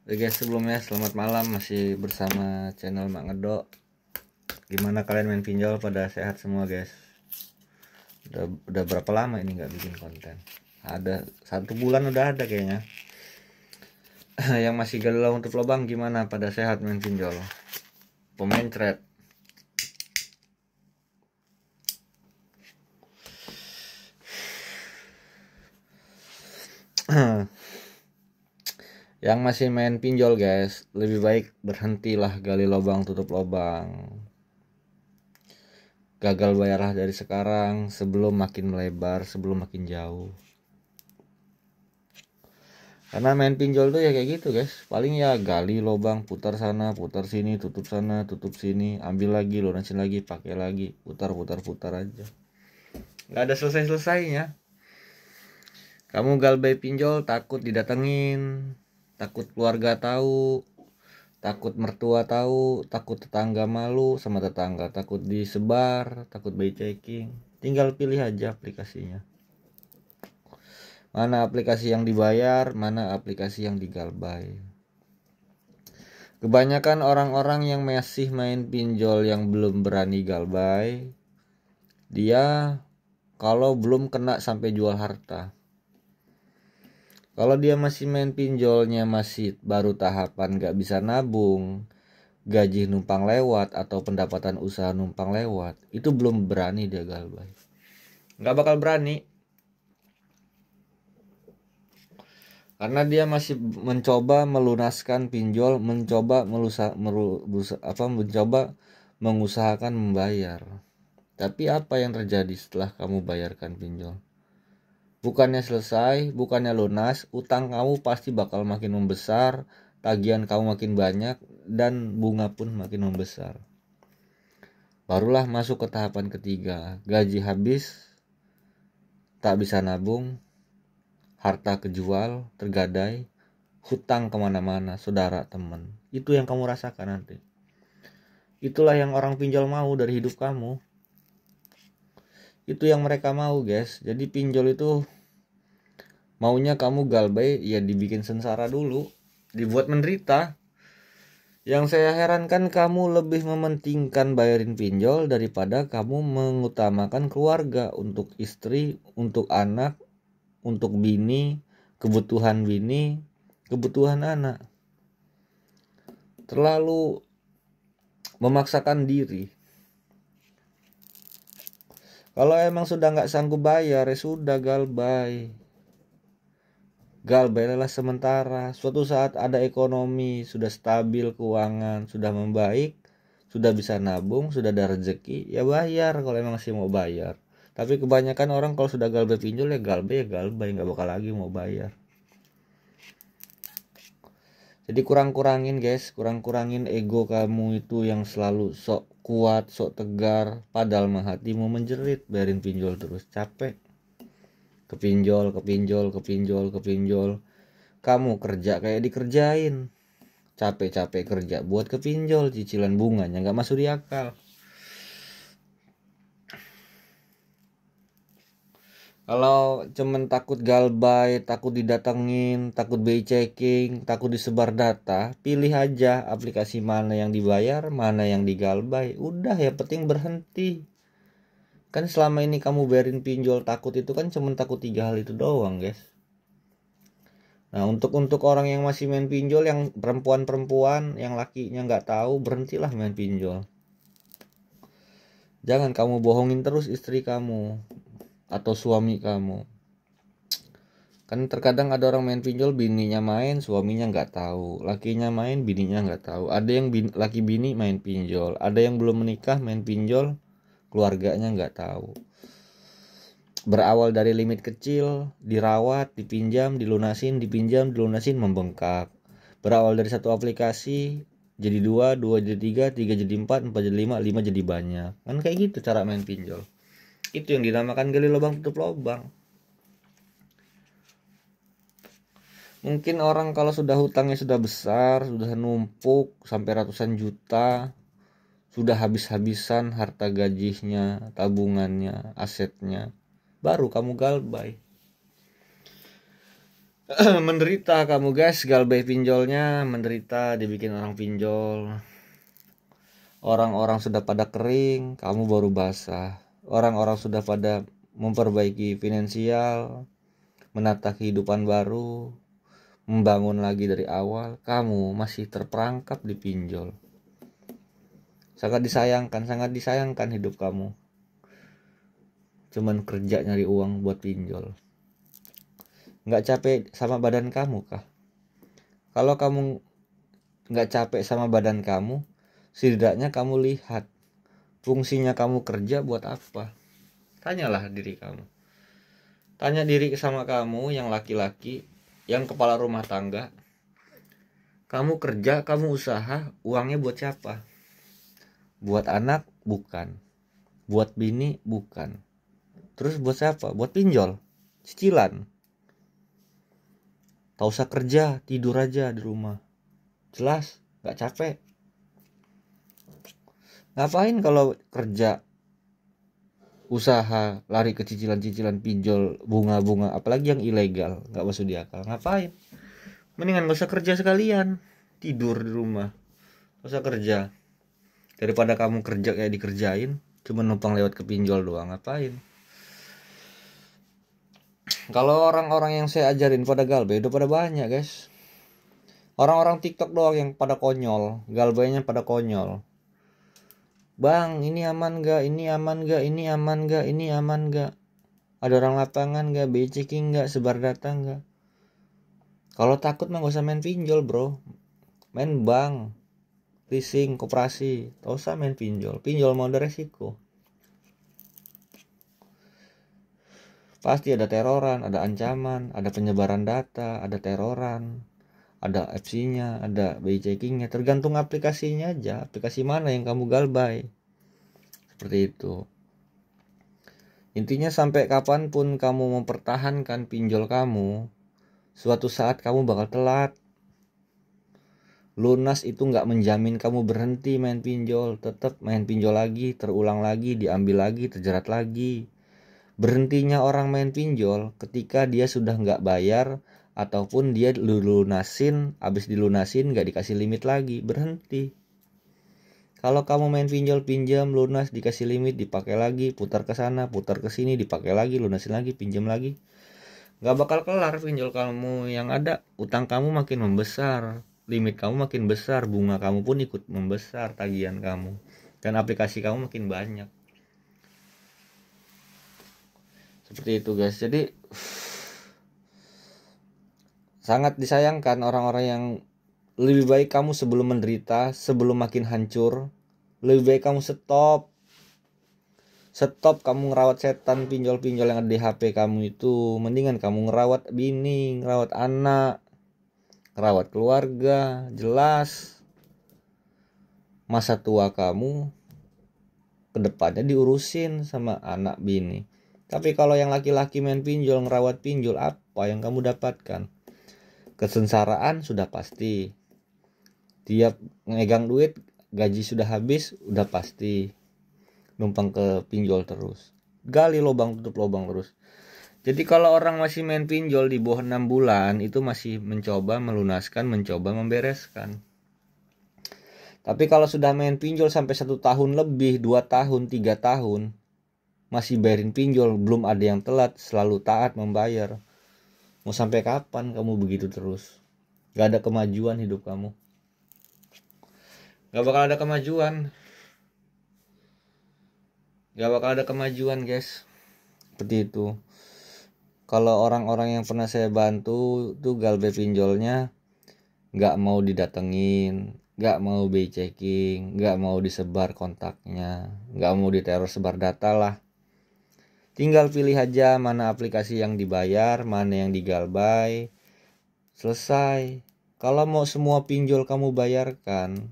Oke guys, sebelumnya selamat malam, masih bersama channel Mak Ngedo. Gimana kalian main pinjol, pada sehat semua guys? Udah berapa lama ini nggak bikin konten? Ada 1 bulan udah ada kayaknya. Yang masih galau untuk lubang gimana, pada sehat main pinjol? Pemain thread. Yang masih main pinjol guys, lebih baik berhentilah gali lubang tutup lubang. Gagal bayarlah dari sekarang sebelum makin melebar, sebelum makin jauh. Karena main pinjol tuh ya kayak gitu guys, paling ya gali lubang, putar sana putar sini, tutup sana tutup sini, ambil lagi, lunasin lagi, pakai lagi, putar aja, nggak ada selesai selesainya. Kamu galbay pinjol takut didatengin, takut keluarga tahu, takut mertua tahu, takut tetangga malu sama tetangga, takut disebar, takut by checking. Tinggal pilih aja aplikasinya, mana aplikasi yang dibayar, mana aplikasi yang digalbay. Kebanyakan orang-orang yang masih main pinjol yang belum berani galbay, dia kalau belum kena sampai jual harta. Kalau dia masih main pinjolnya masih baru tahapan gak bisa nabung, gaji numpang lewat atau pendapatan usaha numpang lewat, itu belum berani dia galbay. Gak bakal berani. Karena dia masih mencoba melunaskan pinjol, mencoba mengusahakan membayar. Tapi apa yang terjadi setelah kamu bayarkan pinjol? Bukannya selesai, bukannya lunas, utang kamu pasti bakal makin membesar, tagihan kamu makin banyak, dan bunga pun makin membesar. Barulah masuk ke tahapan ketiga, gaji habis, tak bisa nabung, harta kejual, tergadai, hutang kemana-mana, saudara, teman. Itu yang kamu rasakan nanti. Itulah yang orang pinjol mau dari hidup kamu. Itu yang mereka mau guys. Jadi pinjol itu maunya kamu galbay ya dibikin sengsara dulu, dibuat menderita. Yang saya herankan, kamu lebih mementingkan bayarin pinjol daripada kamu mengutamakan keluarga, untuk istri, untuk anak, untuk bini, kebutuhan anak. Terlalu memaksakan diri. Kalau emang sudah nggak sanggup bayar, ya sudah galbay. Galbay adalah sementara. Suatu saat ada ekonomi, sudah stabil keuangan, sudah membaik, sudah bisa nabung, sudah ada rezeki, ya bayar kalau emang masih mau bayar. Tapi kebanyakan orang kalau sudah galbay pinjol ya galbay, nggak bakal lagi mau bayar. Jadi kurangin guys, kurangin ego kamu itu yang selalu sok kuat, sok tegar, padahal mah hatimu menjerit bayarin pinjol terus. Capek. Kepinjol. Kamu kerja kayak dikerjain. Capek-capek kerja buat kepinjol, cicilan bunganya nggak masuk di akal. Kalau cuman takut galbay, takut didatengin, takut by checking, takut disebar data, pilih aja aplikasi mana yang dibayar, mana yang digalbay. Udah, ya penting berhenti. Kan selama ini kamu bayarin pinjol takut itu kan cuman takut 3 hal itu doang guys. Nah untuk orang yang masih main pinjol, yang perempuan yang lakinya nggak tahu, berhentilah main pinjol. Jangan kamu bohongin terus istri kamu atau suami kamu. Kan terkadang ada orang main pinjol, bininya main, suaminya nggak tahu, lakinya main, bininya nggak tahu. Ada yang laki bini main pinjol, ada yang belum menikah main pinjol, keluarganya nggak tahu. Berawal dari limit kecil, dirawat, dipinjam, dilunasin, membengkak. Berawal dari satu aplikasi, jadi 2 jadi 3 jadi 4 jadi 5 jadi banyak. Kan kayak gitu cara main pinjol. Itu yang dinamakan gali lubang tutup lubang. Mungkin orang kalau sudah hutangnya sudah besar, sudah numpuk sampai ratusan juta, sudah habis-habisan harta gajinya, tabungannya, asetnya, baru kamu galbay. Menderita kamu guys, galbay pinjolnya menderita, dibikin orang pinjol. Orang-orang sudah pada kering, kamu baru basah. Orang-orang sudah pada memperbaiki finansial, menata kehidupan baru, membangun lagi dari awal. Kamu masih terperangkap di pinjol. Sangat disayangkan hidup kamu. Cuman kerja nyari uang buat pinjol. Nggak capek sama badan kamu kah? Kalau kamu nggak capek sama badan kamu, setidaknya kamu lihat fungsinya kamu kerja buat apa. Tanyalah diri kamu. Tanya diri sama kamu yang laki-laki, yang kepala rumah tangga. Kamu kerja, kamu usaha, uangnya buat siapa? Buat anak? Bukan. Buat bini? Bukan. Terus buat siapa? Buat pinjol, cicilan. Tak usah kerja, tidur aja di rumah. Jelas, gak capek. Ngapain kalau kerja, usaha, lari ke cicilan-cicilan, pinjol, bunga-bunga, apalagi yang ilegal, gak masuk di akal. Ngapain? Mendingan gak usah kerja sekalian, tidur di rumah. Gak usah kerja. Daripada kamu kerja kayak dikerjain, cuma numpang lewat ke pinjol doang. Ngapain? Kalau orang-orang yang saya ajarin pada galbay udah pada banyak guys. Orang-orang TikTok doang yang pada konyol, galbaynya pada konyol. Bang, ini aman gak? Ini aman gak? Ini aman gak? Ini aman gak? Ada orang lapangan gak? BI checking gak? Sebar data gak? Kalau takut mah gak usah main pinjol bro. Main bank, leasing, koperasi. Gak usah main pinjol. Pinjol mau ada resiko. Pasti ada teroran, ada ancaman, ada penyebaran data, ada teroran, ada FC-nya, ada BI checkingnya. Tergantung aplikasinya aja. Aplikasi mana yang kamu galbay. Seperti itu. Intinya sampai kapanpun kamu mempertahankan pinjol kamu, suatu saat kamu bakal telat. Lunas itu gak menjamin kamu berhenti main pinjol. Tetap main pinjol lagi, terulang lagi, diambil lagi, terjerat lagi. Berhentinya orang main pinjol ketika dia sudah nggak bayar ataupun dia lunasin, habis dilunasin nggak dikasih limit lagi, berhenti. Kalau kamu main pinjol, pinjam, lunas, dikasih limit, dipakai lagi, putar ke sana, putar ke sini, dipakai lagi, lunasin lagi, pinjam lagi, nggak bakal kelar pinjol kamu. Yang ada utang kamu makin membesar, limit kamu makin besar, bunga kamu pun ikut membesar, tagihan kamu, dan aplikasi kamu makin banyak. Seperti itu guys. Jadi sangat disayangkan orang-orang yang lebih baik kamu sebelum menderita, sebelum makin hancur, lebih baik kamu stop kamu ngerawat setan pinjol-pinjol yang ada di HP kamu itu. Mendingan kamu ngerawat bini, ngerawat anak, ngerawat keluarga. Jelas masa tua kamu kedepannya diurusin sama anak bini. Tapi kalau yang laki-laki main pinjol, ngerawat pinjol, apa yang kamu dapatkan? Kesengsaraan sudah pasti. Tiap megang duit, gaji sudah habis, udah pasti. Numpang ke pinjol terus. Gali lubang, tutup lubang terus. Jadi kalau orang masih main pinjol di bawah 6 bulan, itu masih mencoba melunaskan, mencoba membereskan. Tapi kalau sudah main pinjol sampai 1 tahun lebih, 2 tahun, 3 tahun, masih bayarin pinjol, belum ada yang telat, selalu taat membayar. Mau sampai kapan kamu begitu terus? Gak ada kemajuan hidup kamu. Gak bakal ada kemajuan. Gak bakal ada kemajuan guys. Seperti itu. Kalau orang-orang yang pernah saya bantu tuh galbay pinjolnya gak mau didatengin, gak mau BI checking, gak mau disebar kontaknya, gak mau diteror sebar data lah. Tinggal pilih aja mana aplikasi yang dibayar, mana yang digalbay. Selesai. Kalau mau semua pinjol kamu bayarkan,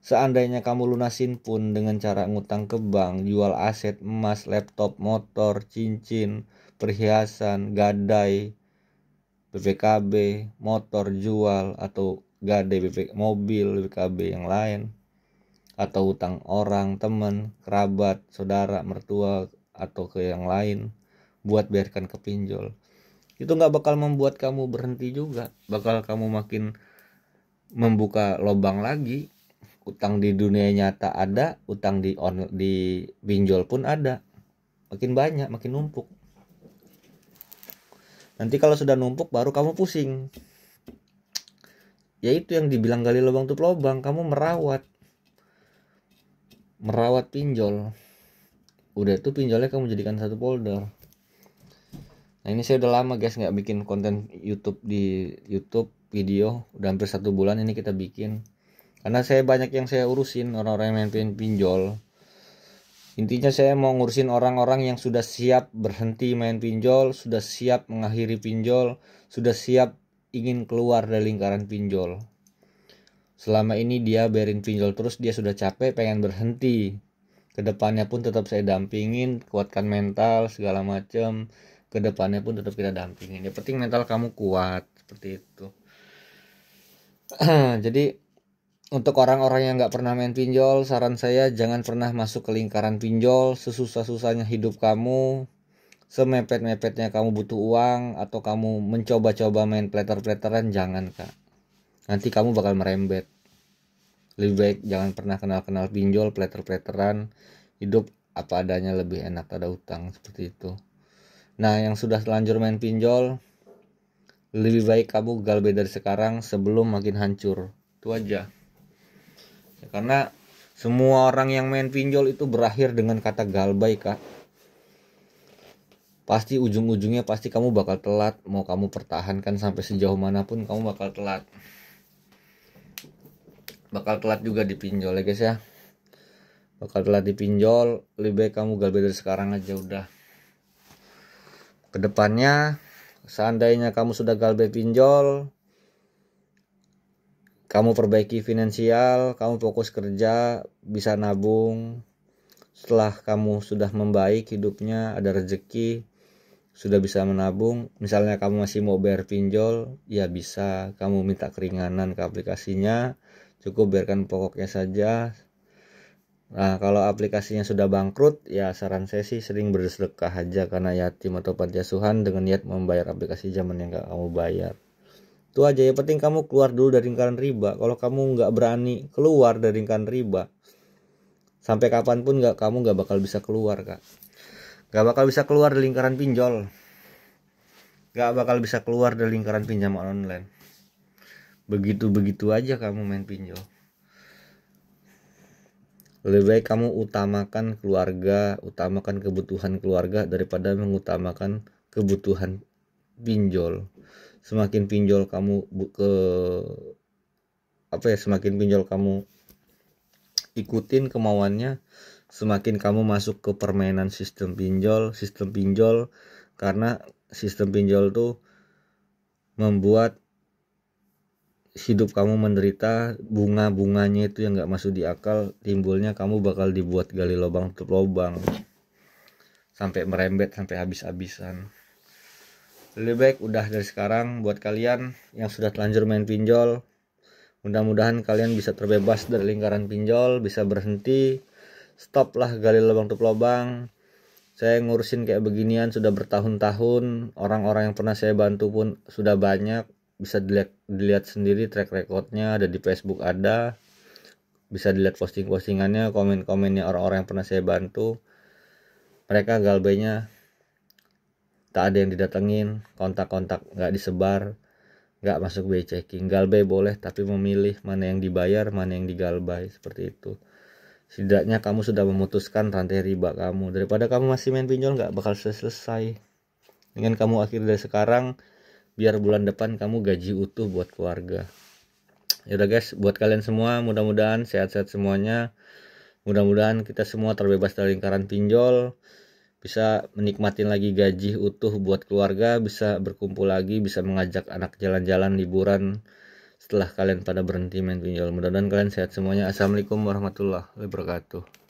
seandainya kamu lunasin pun dengan cara ngutang ke bank, jual aset emas, laptop, motor, cincin, perhiasan, gadai, BPKB, motor jual, atau gadai mobil BPKB yang lain, atau utang orang, teman, kerabat, saudara, mertua, atau ke yang lain buat biarkan ke pinjol. itu nggak bakal membuat kamu berhenti juga, bakal kamu makin membuka lubang lagi. Utang di dunia nyata ada, utang di pinjol pun ada, makin banyak, makin numpuk. Nanti kalau sudah numpuk baru kamu pusing. Ya itu yang dibilang gali lubang tutup lubang, kamu merawat pinjol. Udah itu pinjolnya kamu jadikan satu folder. Nah ini saya udah lama guys nggak bikin konten YouTube di YouTube video, udah hampir 1 bulan ini kita bikin. Karena saya banyak yang saya urusin, orang-orang yang main pinjol. Intinya saya mau ngurusin orang-orang yang sudah siap berhenti main pinjol, sudah siap mengakhiri pinjol, sudah siap ingin keluar dari lingkaran pinjol. Selama ini dia biarin pinjol terus, dia sudah capek pengen berhenti. Kedepannya pun tetap saya dampingin, kuatkan mental segala macam. Kedepannya pun tetap kita dampingin. Yang penting mental kamu kuat, seperti itu. Jadi untuk orang-orang yang nggak pernah main pinjol, saran saya jangan pernah masuk ke lingkaran pinjol. Sesusah-susahnya hidup kamu, semepet-mepetnya kamu butuh uang, atau kamu mencoba-coba main pleter-pleteran, jangan kak. Nanti kamu bakal merembet. Lebih baik jangan pernah kenal-kenal pinjol, pleter-pleteran. Hidup apa adanya lebih enak, ada utang, seperti itu. Nah yang sudah terlanjur main pinjol, lebih baik kamu galbay dari sekarang sebelum makin hancur. Itu aja ya, karena semua orang yang main pinjol itu berakhir dengan kata galbay kak. Pasti ujung-ujungnya pasti kamu bakal telat. Mau kamu pertahankan sampai sejauh manapun, kamu bakal telat. Bakal telat juga di pinjol ya guys ya. Bakal telat di pinjol. Lebih baik kamu galbay dari sekarang aja udah. Kedepannya seandainya kamu sudah galbay pinjol, kamu perbaiki finansial, kamu fokus kerja, bisa nabung. Setelah kamu sudah membaik hidupnya, ada rezeki, sudah bisa menabung, misalnya kamu masih mau bayar pinjol, ya bisa kamu minta keringanan ke aplikasinya, cukup biarkan pokoknya saja. Nah kalau aplikasinya sudah bangkrut, ya saran saya sih sering bersedekah aja karena yatim atau panti asuhan dengan niat membayar aplikasi zaman yang gak kamu bayar. Itu aja, yang penting kamu keluar dulu dari lingkaran riba. Kalau kamu nggak berani keluar dari lingkaran riba, sampai kapanpun kamu nggak bakal bisa keluar kak. Nggak bakal bisa keluar dari lingkaran pinjol, nggak bakal bisa keluar dari lingkaran pinjaman online. Begitu aja kamu main pinjol. Lebih baik kamu utamakan keluarga, utamakan kebutuhan keluarga daripada mengutamakan kebutuhan pinjol. Semakin pinjol kamu semakin pinjol kamu ikutin kemauannya, semakin kamu masuk ke permainan sistem pinjol. Karena sistem pinjol tuh membuat hidup kamu menderita, bunganya itu yang gak masuk di akal, timbulnya kamu bakal dibuat gali lubang tutup lubang sampai merembet, sampai habis-habisan. Lebih baik udah dari sekarang. Buat kalian yang sudah terlanjur main pinjol, mudah-mudahan kalian bisa terbebas dari lingkaran pinjol, bisa berhenti, stop lah gali lubang tutup lubang. Saya ngurusin kayak beginian sudah bertahun-tahun, orang-orang yang pernah saya bantu pun sudah banyak. Bisa dilihat sendiri track recordnya, ada di Facebook ada, bisa dilihat postingannya, komen-komennya orang-orang yang pernah saya bantu. Mereka galbaynya tak ada yang didatengin, kontak-kontak nggak disebar, nggak masuk BI checking. Galbay boleh tapi memilih mana yang dibayar, mana yang digalbay, seperti itu. Setidaknya kamu sudah memutuskan rantai riba kamu. Daripada kamu masih main pinjol nggak bakal selesai. Dengan kamu akhir dari sekarang, biar bulan depan kamu gaji utuh buat keluarga. Yaudah guys, buat kalian semua mudah-mudahan sehat-sehat semuanya. Mudah-mudahan kita semua terbebas dari lingkaran pinjol, bisa menikmatin lagi gaji utuh buat keluarga, bisa berkumpul lagi, bisa mengajak anak jalan-jalan liburan setelah kalian pada berhenti main pinjol. Mudah-mudahan kalian sehat semuanya. Assalamualaikum warahmatullahi wabarakatuh.